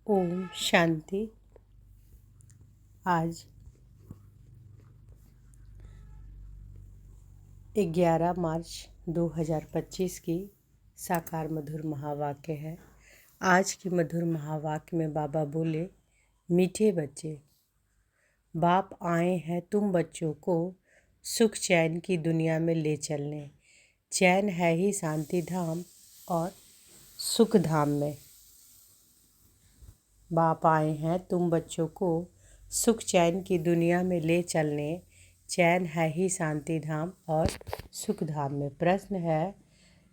ओम शांति। आज 11 मार्च 2025 की साकार मधुर महावाक्य है। आज के मधुर महावाक्य में बाबा बोले, मीठे बच्चे, बाप आए हैं तुम बच्चों को सुख चैन की दुनिया में ले चलने। चैन है ही शांति धाम और सुख धाम में। बाप आए हैं तुम बच्चों को सुख चैन की दुनिया में ले चलने। चैन है ही शांति धाम और सुख धाम में। प्रश्न है,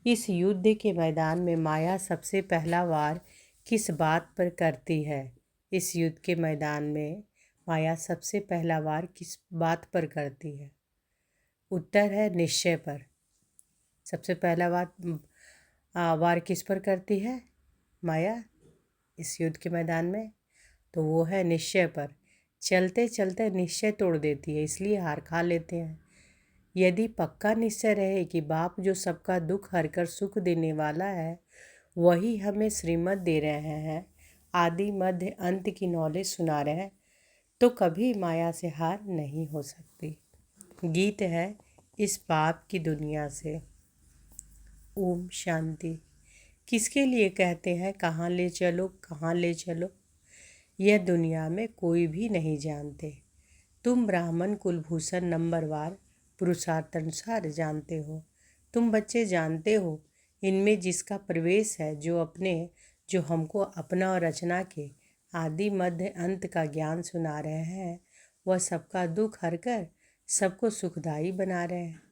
इस युद्ध के मैदान में माया सबसे पहला वार किस बात पर करती है? इस युद्ध के मैदान में माया सबसे पहला वार किस बात पर करती है? उत्तर है निश्चय पर। सबसे पहला वार किस पर करती है माया इस युद्ध के मैदान में? तो वो है निश्चय पर। चलते चलते निश्चय तोड़ देती है, इसलिए हार खा लेते हैं। यदि पक्का निश्चय रहे कि बाप जो सबका दुख हरकर सुख देने वाला है, वही हमें श्रीमत दे रहे हैं, आदि मध्य अंत की नॉलेज सुना रहे हैं, तो कभी माया से हार नहीं हो सकती। गीत है इस पाप की दुनिया से। ओम शांति। किसके लिए कहते हैं कहाँ ले चलो, कहाँ ले चलो? यह दुनिया में कोई भी नहीं जानते। तुम ब्राह्मण कुलभूषण नंबरवार पुरुषार्थानुसार जानते हो। तुम बच्चे जानते हो, इनमें जिसका प्रवेश है, जो हमको अपना और रचना के आदि मध्य अंत का ज्ञान सुना रहे हैं, वह सबका दुख हरकर सबको सुखदायी बना रहे हैं।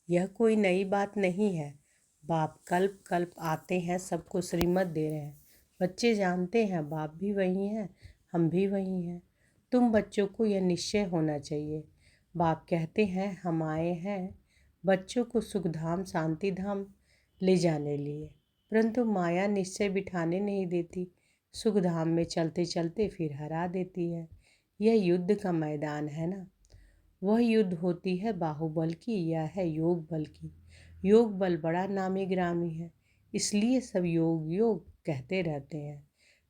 यह कोई नई बात नहीं है। बाप कल्प कल्प आते हैं, सबको श्रीमत दे रहे हैं। बच्चे जानते हैं बाप भी वही हैं, हम भी वही हैं। तुम बच्चों को यह निश्चय होना चाहिए। बाप कहते हैं हम आए हैं बच्चों को सुखधाम शांति धाम ले जाने लिए, परंतु माया निश्चय बिठाने नहीं देती। सुखधाम में चलते चलते फिर हरा देती है। यह युद्ध का मैदान है ना। वह युद्ध होती है बाहुबल की, यह है योग बल की। योग बल बड़ा नामी ग्रामी है, इसलिए सब योग योग कहते रहते हैं।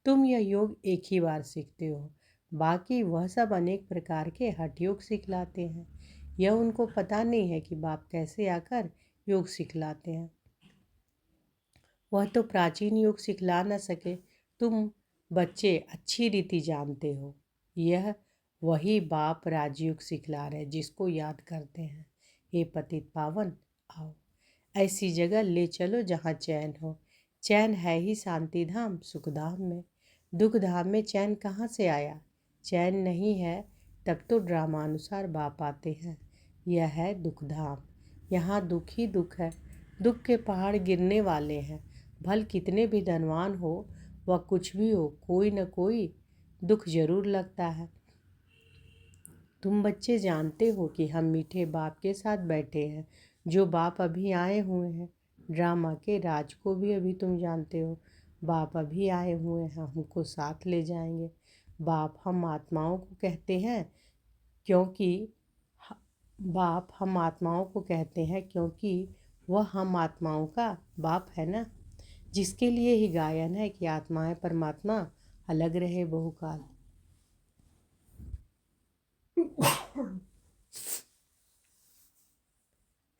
तुम यह योग एक ही बार सीखते हो, बाकी वह सब अनेक प्रकार के हठ योग सिखलाते हैं। यह उनको पता नहीं है कि बाप कैसे आकर योग सिखलाते हैं। वह तो प्राचीन योग सिखला न सके। तुम बच्चे अच्छी रीति जानते हो, यह वही बाप राजयोग सिखला रहे जिसको याद करते हैं। हे पतित पावन, आओ ऐसी जगह ले चलो जहाँ चैन हो। चैन है ही शांति धाम सुख धाम में। दुख धाम में चैन कहाँ से आया? चैन नहीं है तब तो ड्रामानुसार बाप आते हैं। यह है दुख धाम, यहाँ दुख ही दुख है। दुख के पहाड़ गिरने वाले हैं। भल कितने भी धनवान हो व कुछ भी हो, कोई न कोई दुख जरूर लगता है। तुम बच्चे जानते हो कि हम मीठे बाप के साथ बैठे हैं, जो बाप अभी आए हुए हैं। ड्रामा के राज को भी अभी तुम जानते हो। बाप अभी आए हुए हैं, हमको साथ ले जाएंगे। बाप हम आत्माओं को कहते हैं क्योंकि वह हम आत्माओं का बाप है ना। जिसके लिए ही गायन है कि आत्माएं परमात्मा अलग रहे बहुकाल।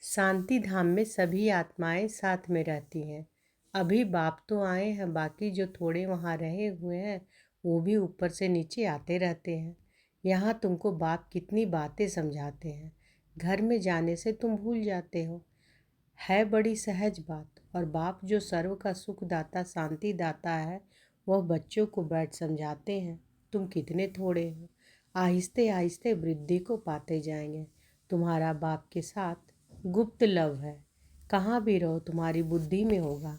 शांति धाम में सभी आत्माएं साथ में रहती हैं। अभी बाप तो आए हैं, बाकी जो थोड़े वहाँ रहे हुए हैं वो भी ऊपर से नीचे आते रहते हैं। यहाँ तुमको बाप कितनी बातें समझाते हैं, घर में जाने से तुम भूल जाते हो। है बड़ी सहज बात। और बाप जो सर्व का सुख दाता शांति दाता है, वह बच्चों को बैठ समझाते हैं। तुम कितने थोड़े हो, आहिस्ते आहिस्ते वृद्धि को पाते जाएंगे। तुम्हारा बाप के साथ गुप्त लव है, कहाँ भी रहो तुम्हारी बुद्धि में होगा।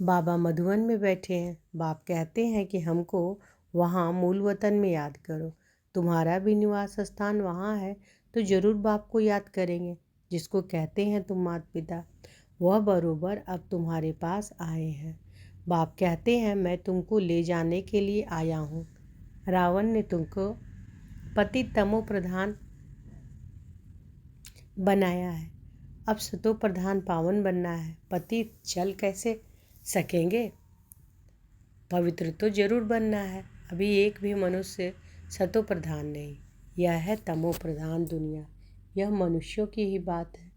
बाबा मधुवन में बैठे हैं। बाप कहते हैं कि हमको वहाँ मूल वतन में याद करो। तुम्हारा भी निवास स्थान वहाँ है, तो जरूर बाप को याद करेंगे, जिसको कहते हैं तुम माता पिता। वह बरोबर अब तुम्हारे पास आए हैं। बाप कहते हैं मैं तुमको ले जाने के लिए आया हूँ। रावण ने तुमको पतित तमो प्रधान बनाया है, अब सतो प्रधान पावन बनना है। पतित चल कैसे सकेंगे? पवित्र तो जरूर बनना है। अभी एक भी मनुष्य सतो प्रधान नहीं। यह है तमो प्रधान दुनिया। यह मनुष्यों की ही बात है।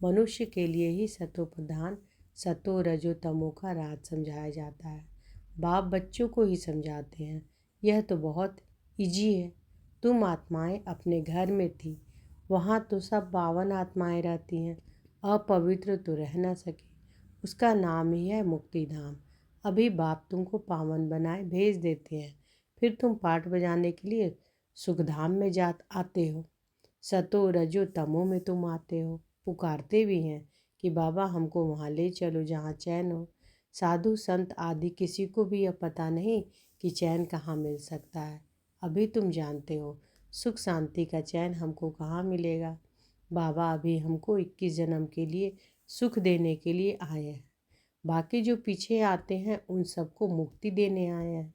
मनुष्य के लिए ही सतो प्रधान सतो रजो तमो का राज समझाया जाता है। बाप बच्चों को ही समझाते हैं। यह तो बहुत इजी है। तुम आत्माएं अपने घर में थी, वहाँ तो सब 52 आत्माएं रहती हैं। अपवित्र तो रह ना सके। उसका नाम ही है मुक्ति धाम। अभी बाप तुमको पावन बनाए भेज देते हैं, फिर तुम पाठ बजाने के लिए सुखधाम में आते हो। सतो रजो तमो में तुम आते हो, पुकारते भी हैं कि बाबा हमको वहाँ ले चलो जहाँ चैन हो। साधु संत आदि किसी को भी यह पता नहीं कि चैन कहाँ मिल सकता है। अभी तुम जानते हो सुख शांति का चैन हमको कहाँ मिलेगा। बाबा अभी हमको 21 जन्म के लिए सुख देने के लिए आए हैं। बाकी जो पीछे आते हैं उन सबको मुक्ति देने आए हैं।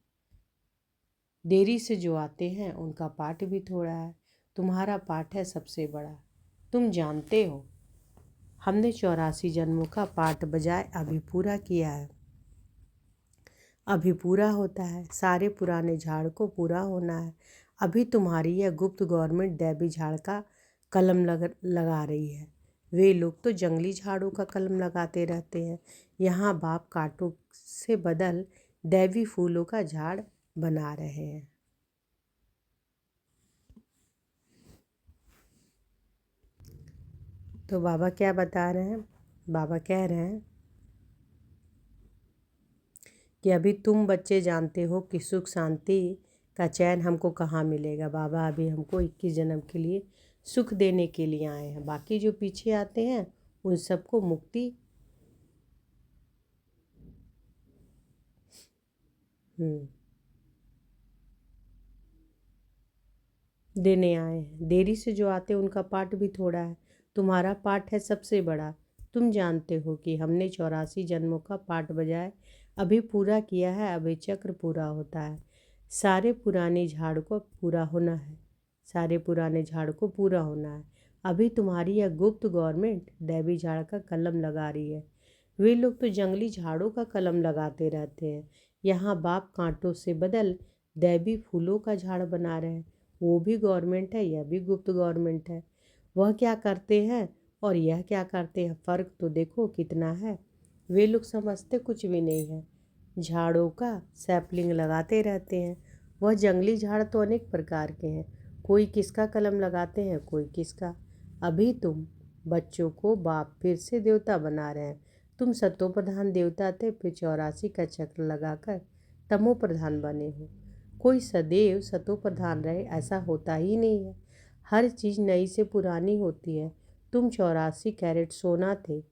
देरी से जो आते हैं उनका पाठ भी थोड़ा है। तुम्हारा पाठ है सबसे बड़ा। तुम जानते हो हमने 84 जन्मों का पाठ बजाय अभी पूरा किया है। अभी पूरा होता है। सारे पुराने झाड़ को पूरा होना है। अभी तुम्हारी यह गुप्त गवर्नमेंट दैवी झाड़ का कलम लगा रही है। वे लोग तो जंगली झाड़ों का कलम लगाते रहते हैं। यहाँ बाप कांटों से बदल दैवी फूलों का झाड़ बना रहे हैं। तो बाबा क्या बता रहे हैं? बाबा कह रहे हैं कि अभी तुम बच्चे जानते हो कि सुख शांति का चैन हमको कहाँ मिलेगा। बाबा अभी हमको 21 जन्म के लिए सुख देने के लिए आए हैं। बाकी जो पीछे आते हैं उन सबको मुक्ति देने आए हैं। देरी से जो आते हैं उनका पाठ भी थोड़ा है। तुम्हारा पाठ है सबसे बड़ा। तुम जानते हो कि हमने 84 जन्मों का पाठ बजाय अभी पूरा किया है। अभी चक्र पूरा होता है। सारे पुराने झाड़ को पूरा होना है। सारे पुराने झाड़ को पूरा होना है। अभी तुम्हारी यह गुप्त गवर्नमेंट दैवी झाड़ का कलम लगा रही है। वे लोग तो जंगली झाड़ों का कलम लगाते रहते हैं। यहाँ बाप कांटों से बदल दैवी फूलों का झाड़ बना रहे हैं। वो भी गवर्नमेंट है, यह भी गुप्त गवर्नमेंट है। वह क्या करते हैं और यह क्या करते हैं, फ़र्क तो देखो कितना है। वे लोग समझते कुछ भी नहीं है। झाड़ों का सैपलिंग लगाते रहते हैं। वह जंगली झाड़ तो अनेक प्रकार के हैं। कोई किसका कलम लगाते हैं, कोई किसका। अभी तुम बच्चों को बाप फिर से देवता बना रहे हैं। तुम सतो प्रधान देवता थे, फिर 84 का चक्र लगाकर तमो प्रधान बने हो। कोई सदैव सतो प्रधान रहे ऐसा होता ही नहीं है। हर चीज़ नई से पुरानी होती है। तुम 84 कैरेट सोना थे,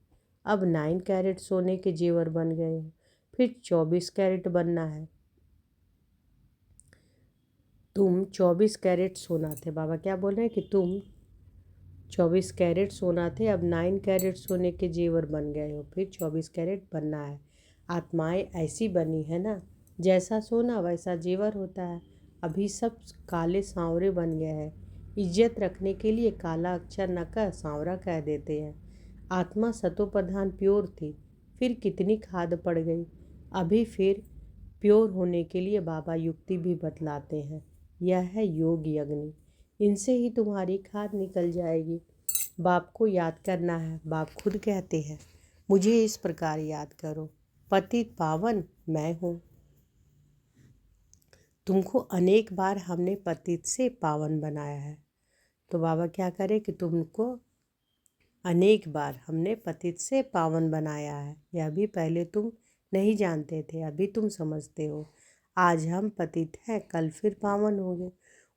अब 9 कैरेट सोने के जेवर बन गए हो, फिर 24 कैरेट बनना है। तुम 24 कैरेट सोना थे। बाबा क्या बोल रहे हैं कि तुम 24 कैरेट सोना थे, अब 9 कैरेट सोने के जेवर बन गए हो, फिर 24 कैरेट बनना है। आत्माएं ऐसी बनी है ना, जैसा सोना वैसा जेवर होता है। अभी सब काले सांवरे बन गए हैं। इज्जत रखने के लिए काला अक्षर न कह सांवरा कह देते हैं। आत्मा सतो प्रधान प्योर थी, फिर कितनी खाद पड़ गई। अभी फिर प्योर होने के लिए बाबा युक्ति भी बतलाते हैं। यह है योग यज्ञ। इनसे ही तुम्हारी खाद निकल जाएगी। बाप को याद करना है। बाप खुद कहते हैं मुझे इस प्रकार याद करो, पतित पावन मैं हूँ। तुमको अनेक बार हमने पतित से पावन बनाया है। तो बाबा क्या करे कि तुमको अनेक बार हमने पतित से पावन बनाया है। यह भी पहले तुम नहीं जानते थे, अभी तुम समझते हो। आज हम पतित हैं, कल फिर पावन होंगे।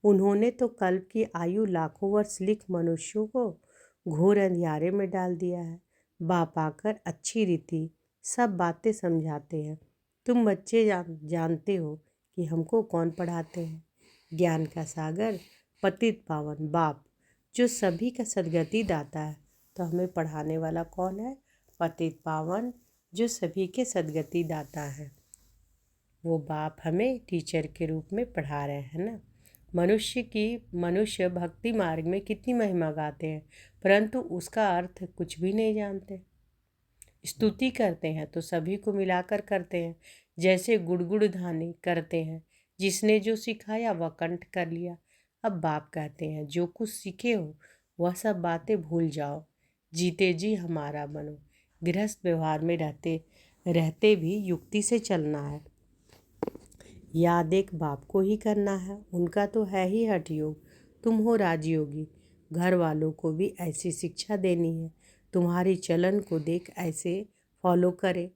उन्होंने तो कल्प की आयु लाखों वर्ष लिख मनुष्यों को घोर अंधियारे में डाल दिया है। बाप आकर अच्छी रीति सब बातें समझाते हैं। तुम बच्चे जानते हो कि हमको कौन पढ़ाते हैं। ज्ञान का सागर पतित पावन बाप, जो सभी का सदगति दाता है। तो हमें पढ़ाने वाला कौन है? पतित पावन, जो सभी के सदगति दाता है। वो बाप हमें टीचर के रूप में पढ़ा रहे हैं ना। मनुष्य भक्ति मार्ग में कितनी महिमा गाते हैं, परंतु उसका अर्थ कुछ भी नहीं जानते। स्तुति करते हैं तो सभी को मिलाकर करते हैं। जैसे गुड़गुड़ धाने करते हैं, जिसने जो सिखाया वह कंठ कर लिया। अब बाप कहते हैं जो कुछ सीखे हो वह सब बातें भूल जाओ, जीते जी हमारा बनो। गृहस्थ व्यवहार में रहते रहते भी युक्ति से चलना है। याद एक बाप को ही करना है, उनका तो है ही हठ योग। तुम हो राजयोगी, घर वालों को भी ऐसी शिक्षा देनी है। तुम्हारी चलन को देख ऐसे फॉलो करे।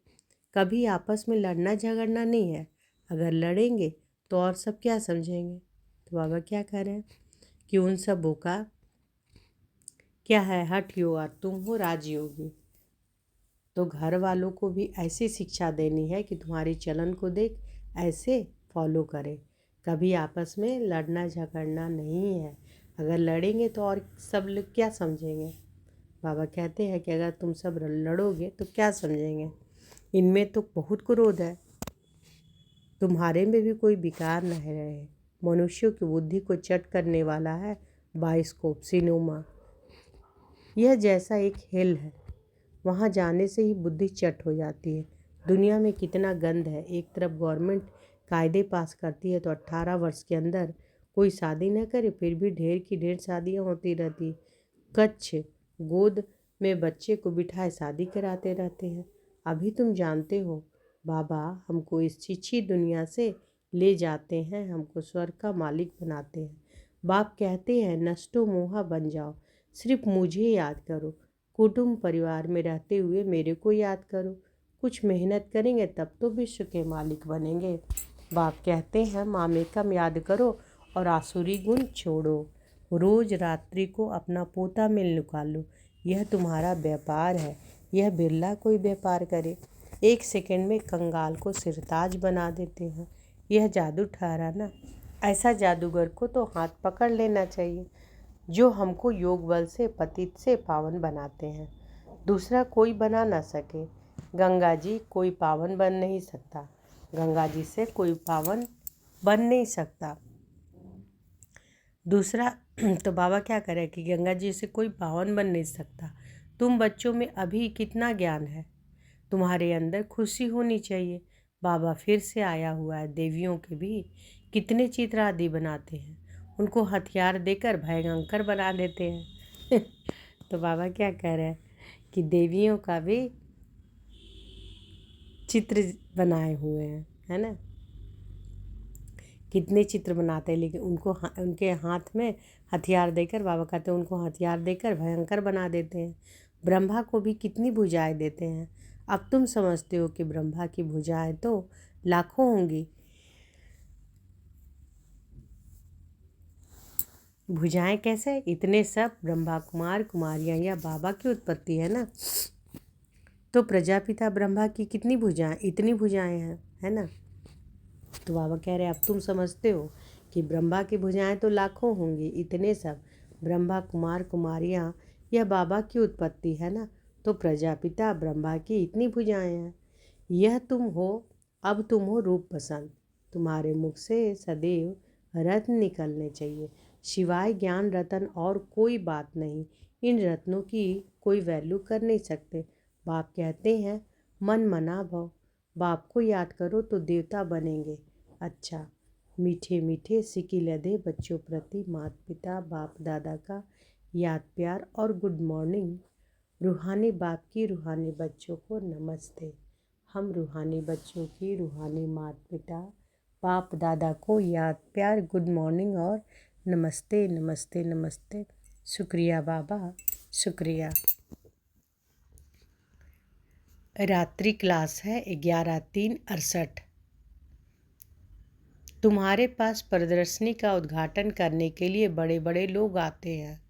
कभी आपस में लड़ना झगड़ना नहीं है। अगर लड़ेंगे तो और सब क्या समझेंगे। तो बाबा क्या कह रहे हैं कि उन सबों का क्या है हठ योग और तुम हो राजयोगी। तो घर वालों को भी ऐसी शिक्षा देनी है कि तुम्हारी चलन को देख ऐसे फॉलो करे। कभी आपस में लड़ना झगड़ना नहीं है। अगर लड़ेंगे तो और सब लोग क्या समझेंगे। बाबा कहते हैं कि अगर तुम सब लड़ोगे तो क्या समझेंगे। इनमें तो बहुत क्रोध है, तुम्हारे में भी कोई विकार न रहे। मनुष्यों की बुद्धि को चट करने वाला है बाइस्कोप सिनेमा। यह जैसा एक हिल है, वहाँ जाने से ही बुद्धि चट हो जाती है। दुनिया में कितना गंद है। एक तरफ गवर्नमेंट कायदे पास करती है तो 18 वर्ष के अंदर कोई शादी न करे, फिर भी ढेर की ढेर शादियाँ होती रहती। कच्छ गोद में बच्चे को बिठाए शादी कराते रहते हैं। अभी तुम जानते हो बाबा हमको इस छिछी दुनिया से ले जाते हैं, हमको स्वर्ग का मालिक बनाते हैं। बाप कहते हैं नष्टो मोहा बन जाओ, सिर्फ मुझे याद करो। कुटुंब परिवार में रहते हुए मेरे को याद करो। कुछ मेहनत करेंगे तब तो विश्व के मालिक बनेंगे। बाप कहते हैं मामेकम याद करो और आसुरी गुण छोड़ो। रोज रात्रि को अपना पोता मिल निकालो। यह तुम्हारा व्यापार है। यह बिरला कोई व्यापार करे। 1 सेकंड में कंगाल को सिरताज बना देते हैं। यह जादू ठहरा ना। ऐसा जादूगर को तो हाथ पकड़ लेना चाहिए जो हमको योग बल से पतित से पावन बनाते हैं। दूसरा कोई बना ना सके। गंगा जी कोई पावन बन नहीं सकता। गंगा जी से कोई पावन बन नहीं सकता। दूसरा तो बाबा क्या करे कि गंगा जी से कोई पावन बन नहीं सकता। तुम बच्चों में अभी कितना ज्ञान है, तुम्हारे अंदर खुशी होनी चाहिए। बाबा फिर से आया हुआ है। देवियों के भी कितने चित्र आदि बनाते हैं, उनको हथियार देकर भयंकर बना देते हैं। तो बाबा क्या कह रहे हैं कि देवियों का भी चित्र बनाए हुए हैं, है ना। कितने चित्र बनाते हैं, लेकिन उनके हाथ में हथियार देकर बाबा कहते हैं उनको हथियार देकर भयंकर बना देते हैं। ब्रह्मा को भी कितनी भुजाएं देते हैं। अब तुम समझते हो कि ब्रह्मा की भुजाएं तो लाखों होंगी। भुजाएं कैसे, इतने सब ब्रह्मा कुमार कुमारियाँ या बाबा की उत्पत्ति है ना। तो प्रजापिता ब्रह्मा की कितनी भुजाएं, इतनी भुजाएं हैं, है ना। तो बाबा कह रहे हैं अब तुम समझते हो कि ब्रह्मा की भुजाएं तो लाखों होंगी। इतने सब ब्रह्मा कुमार कुमारियाँ यह बाबा की उत्पत्ति है ना। तो प्रजापिता ब्रह्मा की इतनी भुजाएं हैं। यह तुम हो, अब तुम हो रूप पसंद। तुम्हारे मुख से सदैव रत्न निकलने चाहिए, सिवाय ज्ञान रत्न और कोई बात नहीं। इन रत्नों की कोई वैल्यू कर नहीं सकते। बाप कहते हैं मन मना भव। बाप को याद करो तो देवता बनेंगे। अच्छा, मीठे मीठे सिकी लदे बच्चों प्रति माता पिता बाप दादा का याद प्यार और गुड मॉर्निंग। रूहानी बाप की रूहानी बच्चों को नमस्ते। हम रूहानी बच्चों की रूहानी माता पिता बाप दादा को याद प्यार गुड मॉर्निंग और नमस्ते नमस्ते नमस्ते। शुक्रिया बाबा, शुक्रिया। रात्रि क्लास है 11/3/68। तुम्हारे पास प्रदर्शनी का उद्घाटन करने के लिए बड़े बड़े लोग आते हैं।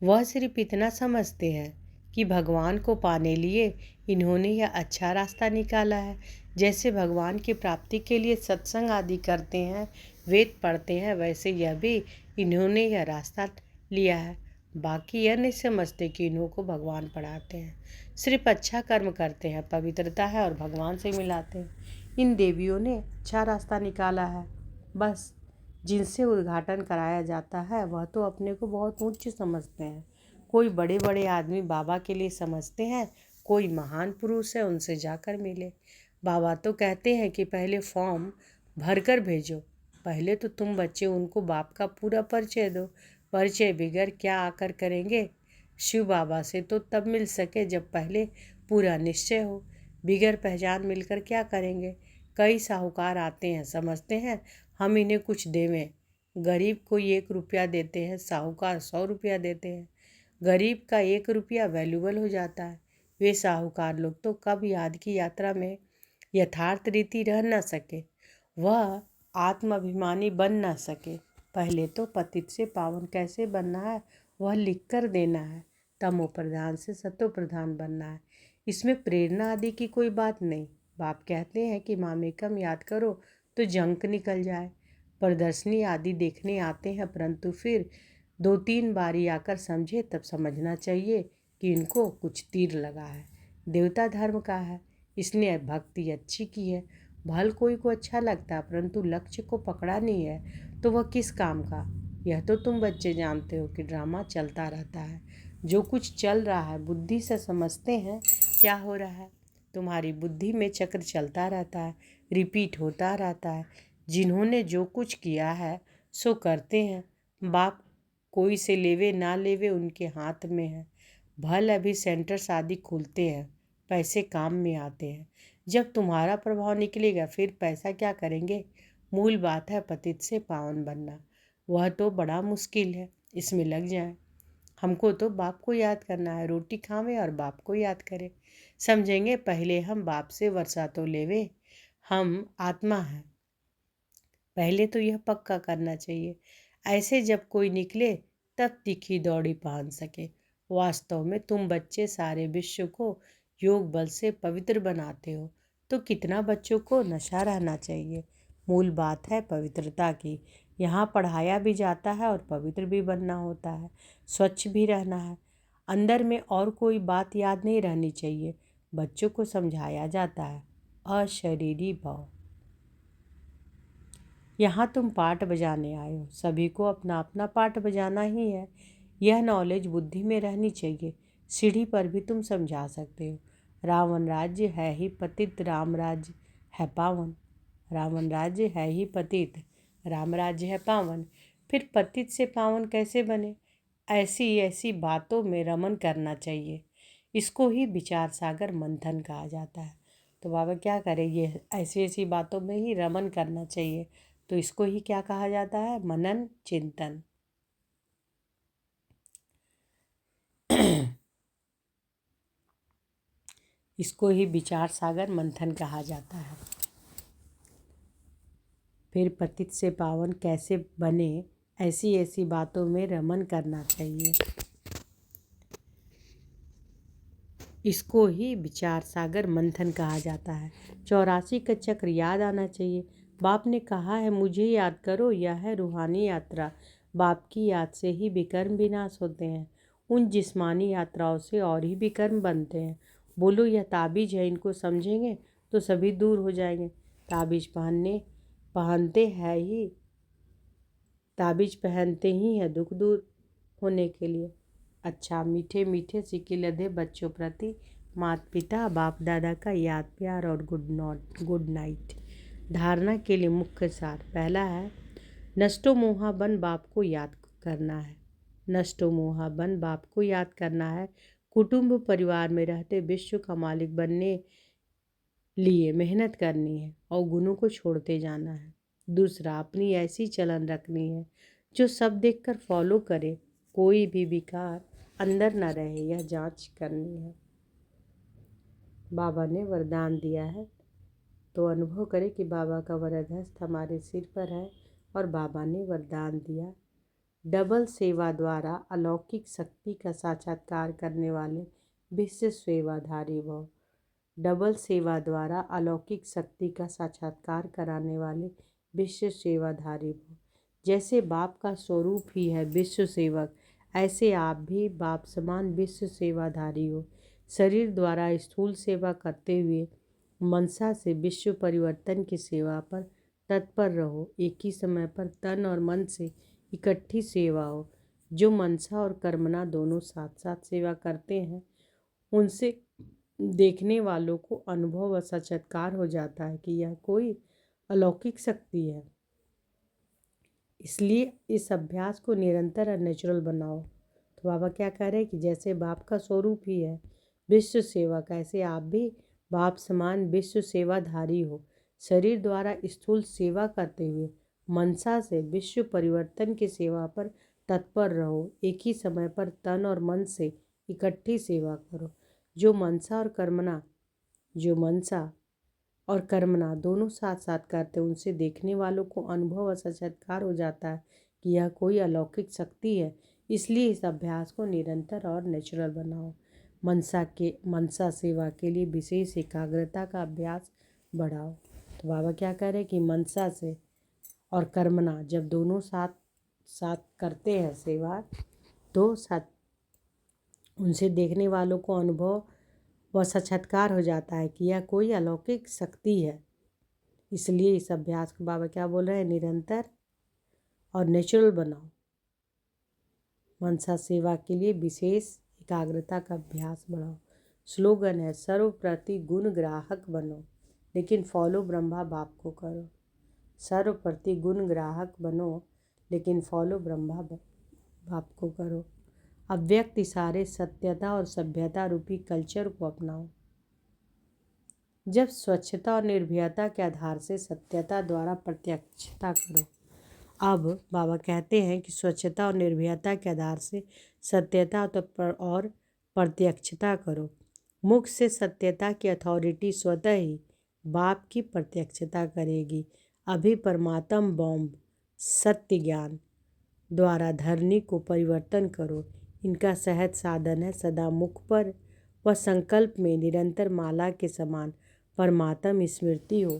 वह सिर्फ इतना समझते हैं कि भगवान को पाने लिए इन्होंने यह अच्छा रास्ता निकाला है। जैसे भगवान की प्राप्ति के लिए सत्संग आदि करते हैं, वेद पढ़ते हैं, वैसे यह भी इन्होंने यह रास्ता लिया है। बाकी यह नहीं समझते कि इन्हों को भगवान पढ़ाते हैं, सिर्फ अच्छा कर्म करते हैं, पवित्रता है और भगवान से मिलाते हैं। इन देवियों ने अच्छा रास्ता निकाला है। बस जिनसे उद्घाटन कराया जाता है वह तो अपने को बहुत उच्च समझते हैं। कोई बड़े बड़े आदमी बाबा के लिए समझते हैं, कोई महान पुरुष है उनसे जाकर मिले। बाबा तो कहते हैं कि पहले फॉर्म भरकर भेजो। पहले तो तुम बच्चे उनको बाप का पूरा परिचय दो। परिचय बगैर क्या आकर करेंगे? शिव बाबा से तो तब मिल सके जब पहले पूरा निश्चय हो। बिगैर पहचान मिलकर क्या करेंगे? कई साहूकार आते हैं, समझते हैं हम इन्हें कुछ देवें। गरीब को 1 रुपया देते हैं, साहूकार 100 रुपया देते हैं। गरीब का 1 रुपया वैल्यूबल हो जाता है। वे साहूकार लोग तो कब याद की यात्रा में यथार्थ रीति रह न सके, वह आत्माभिमानी बन न सके। पहले तो पतित से पावन कैसे बनना है वह लिख कर देना है। तमो प्रधान से सतो प्रधान बनना है। इसमें प्रेरणा आदि की कोई बात नहीं। बाप कहते हैं कि मामेकम याद करो तो जंक निकल जाए। प्रदर्शनी आदि देखने आते हैं, परंतु फिर 2-3 बारी आकर समझे तब समझना चाहिए कि इनको कुछ तीर लगा है। देवता धर्म का है, इसने भक्ति अच्छी की है। भल कोई को अच्छा लगता है, परंतु लक्ष्य को पकड़ा नहीं है तो वह किस काम का? यह तो तुम बच्चे जानते हो कि ड्रामा चलता रहता है। जो कुछ चल रहा है बुद्धि से समझते हैं क्या हो रहा है। तुम्हारी बुद्धि में चक्र चलता रहता है, रिपीट होता रहता है। जिन्होंने जो कुछ किया है सो करते हैं। बाप कोई से लेवे ना लेवे उनके हाथ में है। भल अभी सेंटर्स आदि खुलते हैं, पैसे काम में आते हैं। जब तुम्हारा प्रभाव निकलेगा फिर पैसा क्या करेंगे? मूल बात है पतित से पावन बनना। वह तो बड़ा मुश्किल है, इसमें लग जाए। हमको तो बाप को याद करना है, रोटी खावे और बाप को याद करें। समझेंगे पहले हम बाप से वर्षा तो लेवे, हम आत्मा हैं। पहले तो यह पक्का करना चाहिए। ऐसे जब कोई निकले तब तीखी दौड़ी पहन सके। वास्तव में तुम बच्चे सारे विश्व को योग बल से पवित्र बनाते हो, तो कितना बच्चों को नशा रहना चाहिए। मूल बात है पवित्रता की। यहाँ पढ़ाया भी जाता है और पवित्र भी बनना होता है, स्वच्छ भी रहना है। अंदर में और कोई बात याद नहीं रहनी चाहिए। बच्चों को समझाया जाता है अशरीरी भाव। यहाँ तुम पाठ बजाने आए हो, सभी को अपना अपना पाठ बजाना ही है। यह नॉलेज बुद्धि में रहनी चाहिए। सीढ़ी पर भी तुम समझा सकते हो। रावण राज्य है ही पतित, राम राज्य है पावन। रावण राज्य है ही पतित, राम राज्य है पावन। फिर पतित से पावन कैसे बने? ऐसी ऐसी बातों में रमन करना चाहिए। इसको ही विचार सागर मंथन कहा जाता है। तो बाबा क्या करें, ये ऐसी ऐसी बातों में ही रमन करना चाहिए। तो इसको ही क्या कहा जाता है? मनन चिंतन। इसको ही विचार सागर मंथन कहा जाता है। फिर पतित से पावन कैसे बने, ऐसी ऐसी बातों में रमन करना चाहिए। इसको ही विचार सागर मंथन कहा जाता है। 84 का चक्र याद आना चाहिए। बाप ने कहा है मुझे याद करो, यह है रूहानी यात्रा। बाप की याद से ही विकर्म विनाश होते हैं। उन जिस्मानी यात्राओं से और ही विकर्म बनते हैं। बोलो यह ताबीज है, इनको समझेंगे तो सभी दूर हो जाएंगे। ताबीज पहनते हैं ही ताबीज पहनते ही है दुख दूर होने के लिए। अच्छा, मीठे मीठे सिक्के लदे बच्चों प्रति माता पिता बाप दादा का याद प्यार और गुड नाइट। धारणा के लिए मुख्य सार पहला है नष्टो मोहा बन बाप को याद करना है। नष्टो मोहा बन बाप को याद करना है। कुटुंब परिवार में रहते विश्व का मालिक बनने लिए मेहनत करनी है और गुणों को छोड़ते जाना है। दूसरा, अपनी ऐसी चलन रखनी है जो सब देखकर फॉलो करे, कोई भी विकार अंदर न रहे, यह जांच करनी है। बाबा ने वरदान दिया है तो अनुभव करें कि बाबा का वरद हस्त हमारे सिर पर है और बाबा ने वरदान दिया। डबल सेवा द्वारा अलौकिक शक्ति का साक्षात्कार करने वाले विश्व सेवाधारी भव। डबल सेवा द्वारा अलौकिक शक्ति का साक्षात्कार कराने वाले विश्व सेवाधारी भव। जैसे बाप का स्वरूप ही है विश्व सेवक, ऐसे आप भी बाप समान विश्व सेवाधारी हो। शरीर द्वारा स्थूल सेवा करते हुए मनसा से विश्व परिवर्तन की सेवा पर तत्पर रहो। एक ही समय पर तन और मन से इकट्ठी सेवा हो। जो मनसा और कर्मना दोनों साथ साथ सेवा करते हैं उनसे देखने वालों को अनुभव व साक्षात्कार हो जाता है कि यह कोई अलौकिक शक्ति है। इसलिए इस अभ्यास को निरंतर और नेचुरल बनाओ। तो बाबा क्या कह रहे हैं कि जैसे बाप का स्वरूप ही है विश्व सेवक, ऐसे आप भी बाप समान विश्व सेवाधारी हो। शरीर द्वारा स्थूल सेवा करते हुए मनसा से विश्व परिवर्तन की सेवा पर तत्पर रहो। एक ही समय पर तन और मन से इकट्ठी सेवा करो। जो मनसा और कर्मना दोनों साथ साथ करते हैं, उनसे देखने वालों को अनुभव और साक्षात्कार हो जाता है कि यह कोई अलौकिक शक्ति है। इसलिए इस अभ्यास को निरंतर और नेचुरल बनाओ। मनसा सेवा के लिए विशेष एकाग्रता का अभ्यास बढ़ाओ। तो बाबा क्या कह रहे हैं कि मनसा से और कर्मना जब दोनों साथ साथ करते हैं सेवा, तो उनसे देखने वालों को अनुभव व साक्षात्कार हो जाता है कि यह कोई अलौकिक शक्ति है। इसलिए इस अभ्यास को बाबा क्या बोल रहे हैं, निरंतर और नेचुरल बनाओ। मनसा सेवा के लिए विशेष एकाग्रता का अभ्यास बढ़ाओ। स्लोगन है, सर्वप्रति गुण ग्राहक बनो लेकिन फॉलो ब्रह्मा बाप को करो। सर्वप्रति गुण ग्राहक बनो लेकिन फॉलो ब्रह्मा बाप को करो। अव्यक्त इशारे सत्यता और सभ्यता रूपी कल्चर को अपनाओ। जब स्वच्छता और निर्भयता के आधार से सत्यता द्वारा प्रत्यक्षता करो। अब बाबा कहते हैं कि स्वच्छता और निर्भयता के आधार से सत्यता और प्रत्यक्षता करो। मुख से सत्यता की अथॉरिटी स्वतः ही बाप की प्रत्यक्षता करेगी। अभी परमात्म बॉम्ब सत्य ज्ञान द्वारा धरनी को परिवर्तन करो। इनका सहज साधन है सदा मुख पर व संकल्प में निरंतर माला के समान परमात्म स्मृति हो।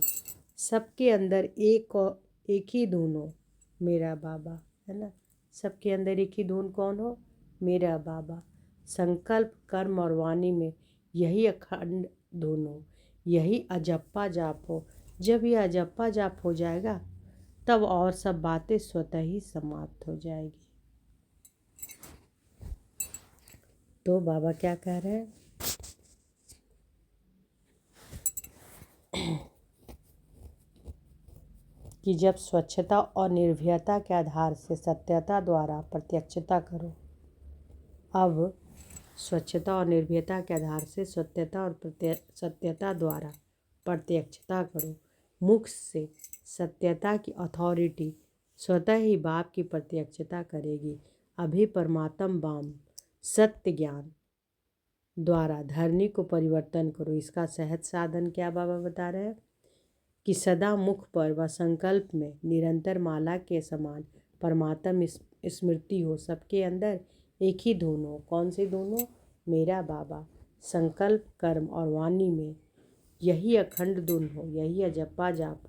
सबके अंदर एक ही धुन हो, मेरा बाबा, है ना। सबके अंदर एक ही धुन कौन हो, मेरा बाबा। संकल्प कर्म और वाणी में यही अखंड धुन हो, यही अजप्पा जाप हो। जब यह अजप्पा जाप हो जाएगा तब और सब बातें स्वतः ही समाप्त हो जाएगी। तो बाबा क्या कह रहे हैं कि जब स्वच्छता और निर्भयता के आधार से सत्यता द्वारा प्रत्यक्षता करो। अब स्वच्छता और निर्भयता के आधार से सत्यता द्वारा प्रत्यक्षता करो। मुख से सत्यता की अथॉरिटी स्वतः ही बाप की प्रत्यक्षता करेगी। अभी परमात्म बाम सत्य ज्ञान द्वारा धरनी को परिवर्तन करो। इसका सहज साधन क्या बाबा बता रहे हैं कि सदा मुख पर व संकल्प में निरंतर माला के समान परमात्म स्मृति हो। सबके अंदर एक ही धुन हो। कौन सी धुन हो, मेरा बाबा। संकल्प कर्म और वाणी में यही अखंड धुन हो, यही अजप्पा जाप।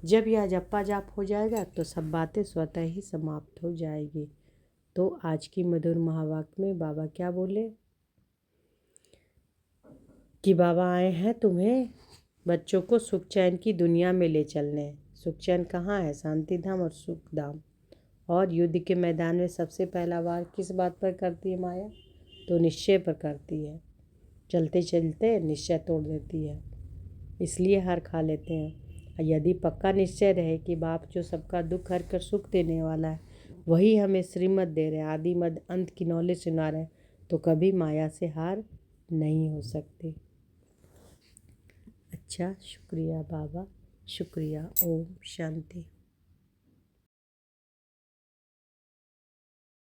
जब यह अजप्पा जाप हो जाएगा तो सब बातें स्वतः ही समाप्त हो जाएगी। तो आज की मधुर महावाक्य में बाबा क्या बोले कि बाबा आए हैं तुम्हें बच्चों को सुख चैन की दुनिया में ले चलने। सुख चैन कहाँ है, शांति धाम और सुख धाम। और युद्ध के मैदान में सबसे पहला वार किस बात पर करती है माया, तो निश्चय पर करती है। चलते चलते निश्चय तोड़ देती है, इसलिए हार खा लेते हैं। यदि पक्का निश्चय रहे कि बाप जो सबका दुख हर कर सुख देने वाला है, वही हमें श्रीमत दे रहे हैं, आदि मध्य अंत की नॉलेज सुना रहे हैं, तो कभी माया से हार नहीं हो सकती। अच्छा, शुक्रिया बाबा, शुक्रिया। ओम शांति।